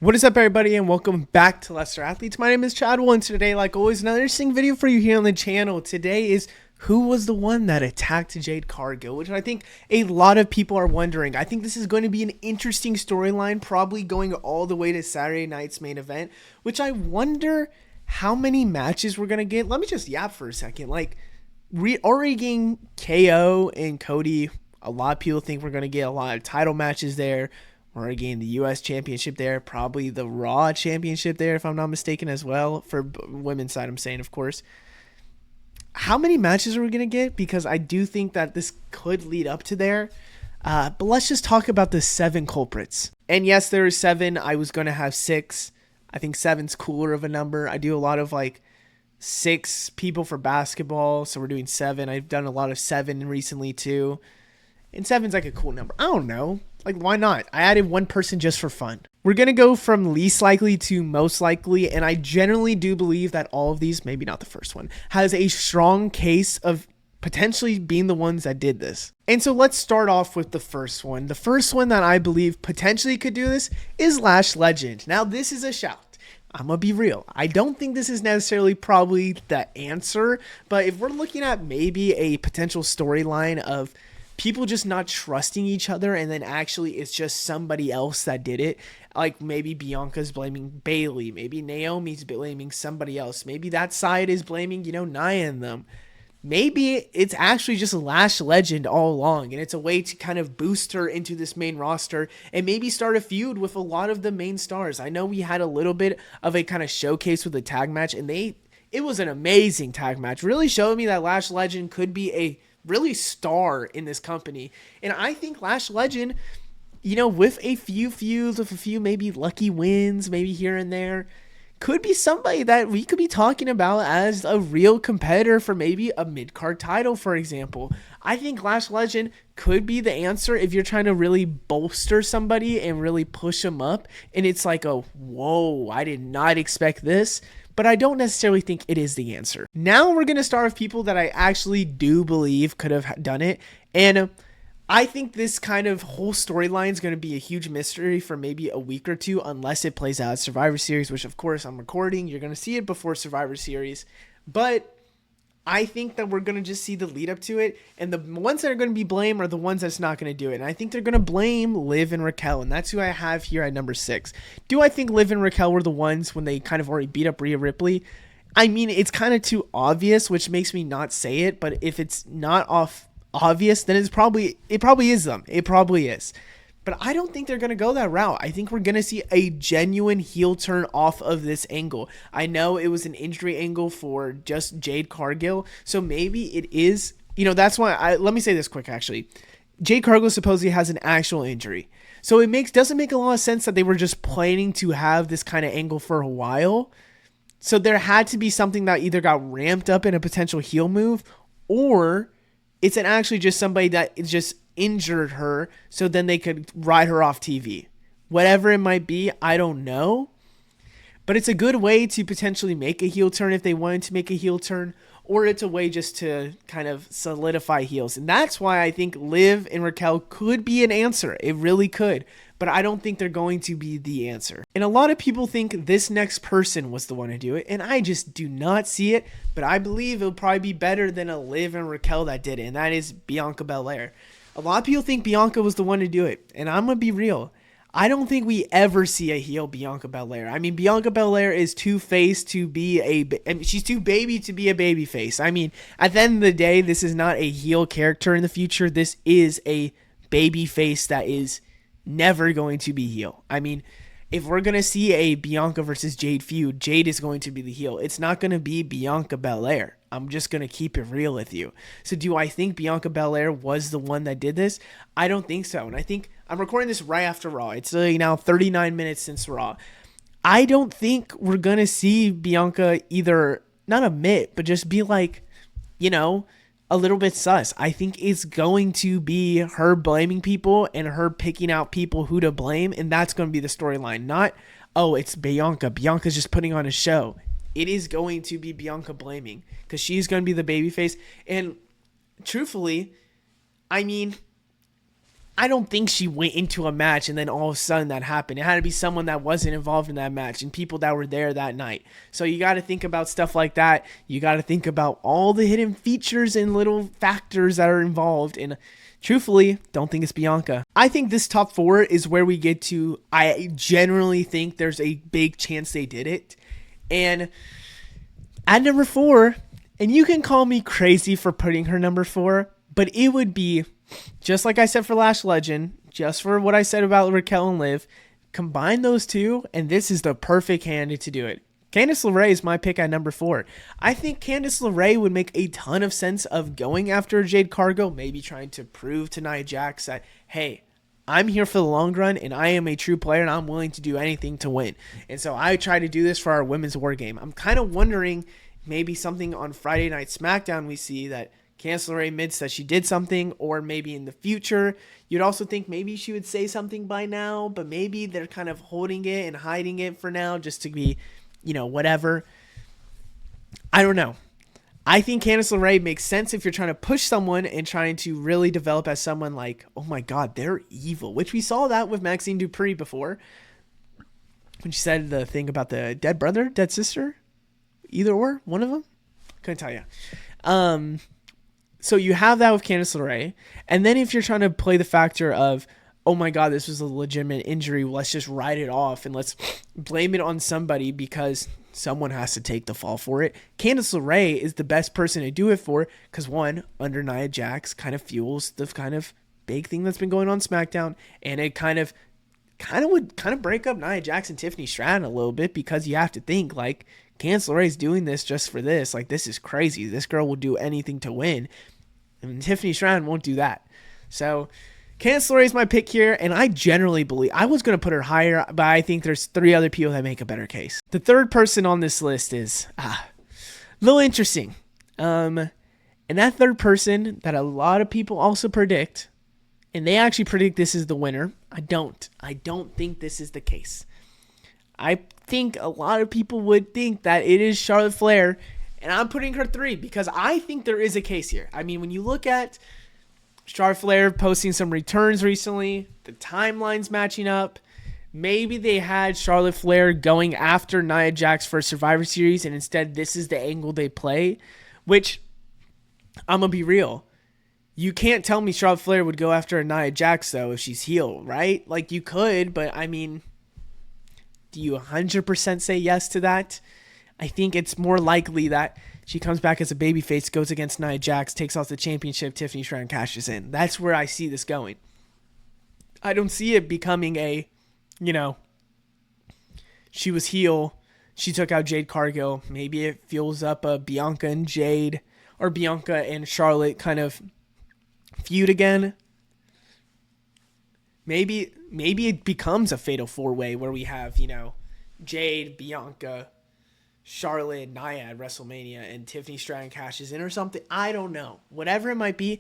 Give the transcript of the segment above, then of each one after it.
What is up, everybody, and welcome back to Lesser Athletes. My name is Chadwell, and today, like always, another interesting video for you here on the channel. Today is who was the one that attacked Jade Cargill, which I think a lot of people are wondering. I think this is going to be an interesting storyline, probably going all the way to Saturday night's main event, which I wonder how many matches we're going to get. Let me just yap for a second. Like, already getting KO and Cody, a lot of people think we're going to get a lot of title matches there. We're going to gain the U.S. Championship there, probably the Raw Championship there, if I'm not mistaken, as well. For women's side, I'm saying, of course. How many matches are we going to get? Because I do think that this could lead up to there. But let's just talk about the 7 culprits. And yes, there are 7. I was going to have 6. I think 7's cooler of a number. I do a lot of, 6 people for basketball, so we're doing 7. I've done a lot of 7 recently, too. And 7's like a cool number. I don't know. Why not? I added 1 person just for fun. We're going to go from least likely to most likely, and I generally do believe that all of these, maybe not the first one, has a strong case of potentially being the ones that did this. And so let's start off with the first one. The first one that I believe potentially could do this is Lash Legend. Now, this is a shout. I'm going to be real. I don't think this is necessarily probably the answer, but if we're looking at maybe a potential storyline of people just not trusting each other, and then actually it's just somebody else that did it. Like maybe Bianca's blaming Bailey, maybe Naomi's blaming somebody else. Maybe that side is blaming, Nia and them. Maybe it's actually just Lash Legend all along, and it's a way to kind of boost her into this main roster and maybe start a feud with a lot of the main stars. I know we had a little bit of a kind of showcase with the tag match, and it was an amazing tag match. Really showed me that Lash Legend could be a really star in this company. And I think Lash Legend, with a few feuds, with a few maybe lucky wins, maybe here and there, could be somebody that we could be talking about as a real competitor for maybe a mid-card title, for example. I think Lash Legend could be the answer if you're trying to really bolster somebody and really push them up. And it's like whoa, I did not expect this. But I don't necessarily think it is the answer. Now we're going to start with people that I actually do believe could have done it. And I think this kind of whole storyline is going to be a huge mystery for maybe a week or two, unless it plays out at Survivor Series, which of course I'm recording. You're going to see it before Survivor Series. But I think that we're going to just see the lead up to it. And the ones that are going to be blamed are the ones that's not going to do it. And I think they're going to blame Liv and Raquel. And that's who I have here at number 6. Do I think Liv and Raquel were the ones when they kind of already beat up Rhea Ripley? I mean, it's kind of too obvious, which makes me not say it. But if it's not obvious, then it probably is them. It probably is. But I don't think they're going to go that route. I think we're going to see a genuine heel turn off of this angle. I know it was an injury angle for just Jade Cargill. So maybe it is, that's why let me say this quick, actually. Jade Cargill supposedly has an actual injury. So doesn't make a lot of sense that they were just planning to have this kind of angle for a while. So there had to be something that either got ramped up in a potential heel move, or it's actually just somebody that is just injured her, so then they could ride her off TV. Whatever it might be, I don't know. But it's a good way to potentially make a heel turn if they wanted to make a heel turn, or it's a way just to kind of solidify heels. And that's why I think Liv and Raquel could be an answer. It really could. But I don't think they're going to be the answer. And a lot of people think this next person was the one to do it, and I just do not see it. But I believe it'll probably be better than a Liv and Raquel that did it, and that is Bianca Belair. A lot of people think Bianca was the one to do it, and I'm going to be real. I don't think we ever see a heel Bianca Belair. I mean, Bianca Belair is too face to be she's too baby to be a baby face. I mean, at the end of the day, this is not a heel character in the future. This is a baby face that is never going to be heel. I mean, if we're going to see a Bianca versus Jade feud, Jade is going to be the heel. It's not going to be Bianca Belair. I'm just going to keep it real with you. So do I think Bianca Belair was the one that did this? I don't think so. And I think I'm recording this right after Raw. It's now 39 minutes since Raw. I don't think we're going to see Bianca either not admit, but just be like, a little bit sus. I think it's going to be her blaming people and her picking out people who to blame. And that's going to be the storyline. Not, it's Bianca. Bianca's just putting on a show. It is going to be Bianca blaming because she's going to be the babyface. And truthfully, I mean, I don't think she went into a match and then all of a sudden that happened. It had to be someone that wasn't involved in that match and people that were there that night. So you got to think about stuff like that. You got to think about all the hidden features and little factors that are involved. And truthfully, don't think it's Bianca. I think this top 4 is where we get to, I generally think there's a big chance they did it. And at number 4, and you can call me crazy for putting her number 4, but it would be, just like I said for Lash Legend, just for what I said about Raquel and Liv, combine those two, and this is the perfect candidate to do it. Candice LeRae is my pick at number 4. I think Candice LeRae would make a ton of sense of going after Jade Cargill, maybe trying to prove to Nia Jax that, hey, I'm here for the long run, and I am a true player, and I'm willing to do anything to win. And so I try to do this for our women's war game. I'm kind of wondering maybe something on Friday Night SmackDown we see that Candice LeRae admits that she did something, or maybe in the future. You'd also think maybe she would say something by now, but maybe they're kind of holding it and hiding it for now just to be, whatever. I don't know. I think Candice LeRae makes sense if you're trying to push someone and trying to really develop as someone like, oh my God, they're evil, which we saw that with Maxine Dupree before when she said the thing about the dead brother, dead sister, either or, one of them. Couldn't tell you. So you have that with Candice LeRae. And then if you're trying to play the factor of, oh my God, this was a legitimate injury, let's just write it off and let's blame it on somebody because someone has to take the fall for it. Candice LeRae is the best person to do it for because, one, under Nia Jax kind of fuels the kind of big thing that's been going on SmackDown, and it kind of would break up Nia Jax and Tiffany Stratton a little bit because you have to think like Candice LeRae's doing this just for this. Like, this is crazy. This girl will do anything to win, and Tiffany Stratton won't do that. So Candice LeRae is my pick here, and I generally believe I was going to put her higher, but I think there's 3 other people that make a better case. The third person on this list is a little interesting. And that third person that a lot of people also predict, and they actually predict this is the winner. I don't think this is the case. I think a lot of people would think that it is Charlotte Flair, and I'm putting her 3 because I think there is a case here. I mean, when you look at Charlotte Flair posting some returns recently, the timelines matching up. Maybe they had Charlotte Flair going after Nia Jax for Survivor Series, and instead this is the angle they play, which, I'm going to be real. You can't tell me Charlotte Flair would go after a Nia Jax, though, if she's heel, right? Like, you could, but, I mean, do you 100% say yes to that? I think it's more likely that she comes back as a babyface, goes against Nia Jax, takes off the championship, Tiffany Stratton cashes in. That's where I see this going. I don't see it becoming a, she was heel, she took out Jade Cargill. Maybe it fuels up a Bianca and Jade, or Bianca and Charlotte kind of feud again. Maybe it becomes a fatal 4-way where we have, Jade, Bianca, Charlotte and Nia at WrestleMania and Tiffany Stratton cashes in or something. I don't know. Whatever it might be,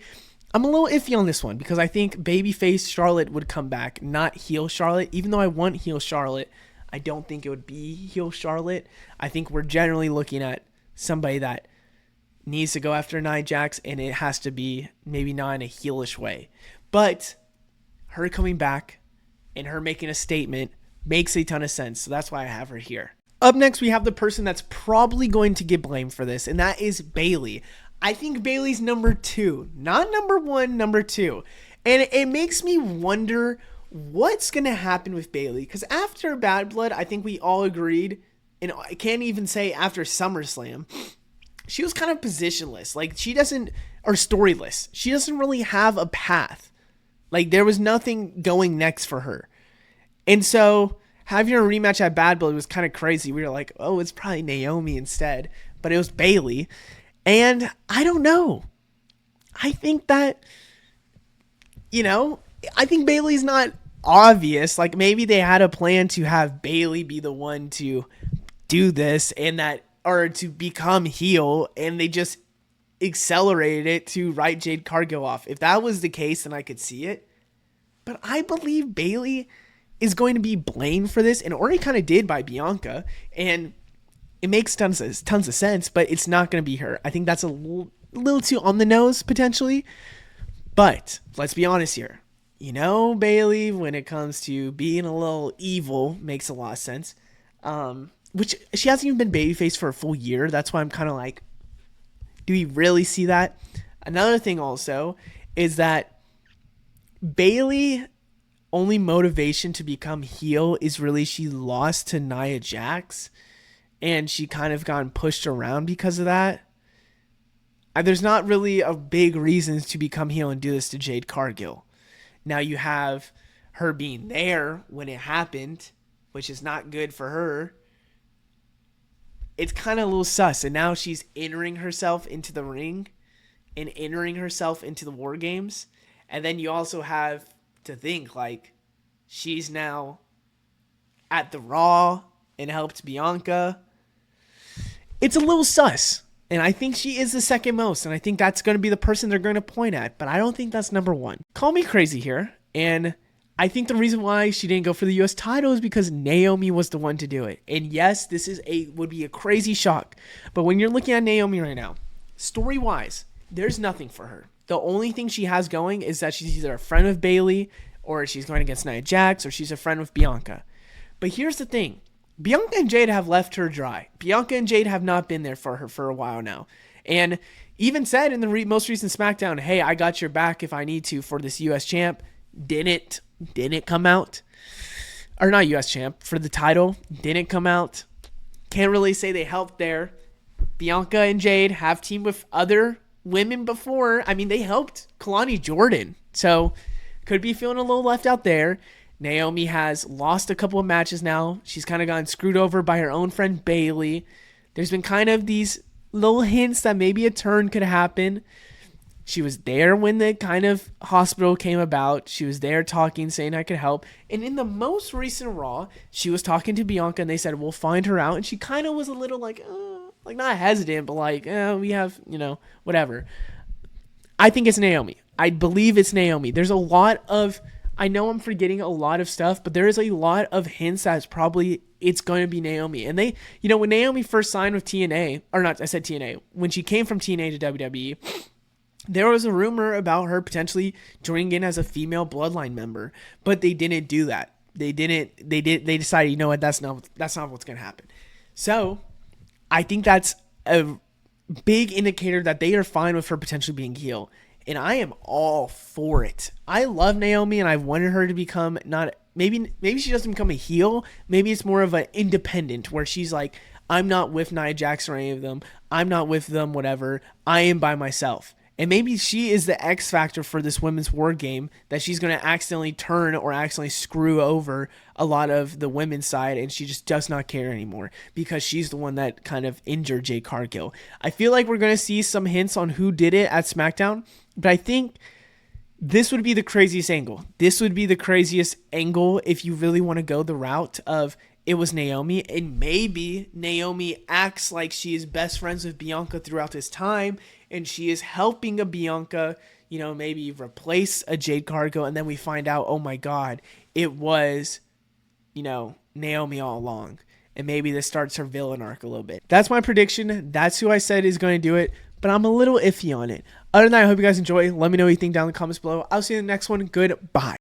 I'm a little iffy on this one because I think babyface Charlotte would come back, not heel Charlotte. Even though I want heel Charlotte, I don't think it would be heel Charlotte. I think we're generally looking at somebody that needs to go after Nia Jax, and it has to be maybe not in a heelish way. But her coming back and her making a statement makes a ton of sense. So that's why I have her here. Up next, we have the person that's probably going to get blamed for this, and that is Bayley. I think Bayley's number 2, not number 1, number 2. And it makes me wonder what's going to happen with Bayley. Because after Bad Blood, I think we all agreed, and I can't even say after SummerSlam, she was kind of positionless. Like, or storyless. She doesn't really have a path. Like, there was nothing going next for her. And so having a rematch at Bad Blood was kind of crazy. We were like, oh, it's probably Naomi instead. But it was Bayley. And I don't know. I think that, I think Bayley's not obvious. Like, maybe they had a plan to have Bayley be the one to do this or to become heel, and they just accelerated it to write Jade Cargill off. If that was the case, then I could see it. But I believe Bayley is going to be blamed for this, and already kind of did by Bianca, and it makes tons of sense, but it's not going to be her. I think that's a little too on the nose, potentially. But let's be honest here. Bailey, when it comes to being a little evil, makes a lot of sense. Which she hasn't even been babyface for a full year. That's why I'm kind of like, do we really see that? Another thing also is that Bailey only motivation to become heel is really she lost to Nia Jax and she kind of gotten pushed around because of that. There's not really a big reasons to become heel and do this to Jade Cargill. Now you have her being there when it happened, which is not good for her. It's kind of a little sus. And now she's entering herself into the ring and entering herself into the War Games. And then you also have to think like she's now at the Raw and helped Bianca. It's a little sus. And I think she is the second most. And I think that's going to be the person they're going to point at. But I don't think that's number one. Call me crazy here. And I think the reason why she didn't go for the U.S. title is because Naomi was the one to do it. And yes, this would be a crazy shock. But when you're looking at Naomi right now, story-wise, there's nothing for her. The only thing she has going is that she's either a friend of Bailey or she's going against Nia Jax or she's a friend with Bianca. But here's the thing. Bianca and Jade have left her dry. Bianca and Jade have not been there for her for a while now. And even said in the most recent SmackDown, hey, I got your back if I need to for this U.S. champ. Didn't come out. Or not U.S. champ. For the title. Didn't come out. Can't really say they helped there. Bianca and Jade have teamed with other women before. I mean, they helped Kalani Jordan. So, could be feeling a little left out there. Naomi has lost a couple of matches now. She's kind of gotten screwed over by her own friend Bailey. There's been kind of these little hints that maybe a turn could happen. She was there when the kind of hospital came about. She was there talking, saying I could help. And in the most recent Raw, she was talking to Bianca and they said, we'll find her out. And she kind of was a little like not hesitant, but like, we have, whatever. I think it's Naomi. I believe it's Naomi. There's a lot of, I know I'm forgetting a lot of stuff, but there is a lot of hints that it's going to be Naomi. And they, when Naomi first signed with TNA, or not, I said TNA, when she came from TNA to WWE, there was a rumor about her potentially joining in as a female bloodline member, but they didn't do that. They decided, that's not what's going to happen. So I think that's a big indicator that they are fine with her potentially being heel. And I am all for it. I love Naomi and I wanted her to become maybe she doesn't become a heel. Maybe it's more of an independent where she's like, I'm not with Nia Jax or any of them. I'm not with them, whatever. I am by myself. And maybe she is the X factor for this women's war game that she's going to accidentally turn or accidentally screw over a lot of the women's side and she just does not care anymore because she's the one that kind of injured Jade Cargill. I feel like we're going to see some hints on who did it at SmackDown, but I think this would be the craziest angle. This would be the craziest angle if you really want to go the route of it was Naomi, and maybe Naomi acts like she is best friends with Bianca throughout this time, and she is helping a Bianca, maybe replace a Jade Cargill, and then we find out, oh my God, it was, Naomi all along. And maybe this starts her villain arc a little bit. That's my prediction. That's who I said is going to do it, but I'm a little iffy on it. Other than that, I hope you guys enjoy. Let me know what you think down in the comments below. I'll see you in the next one. Goodbye.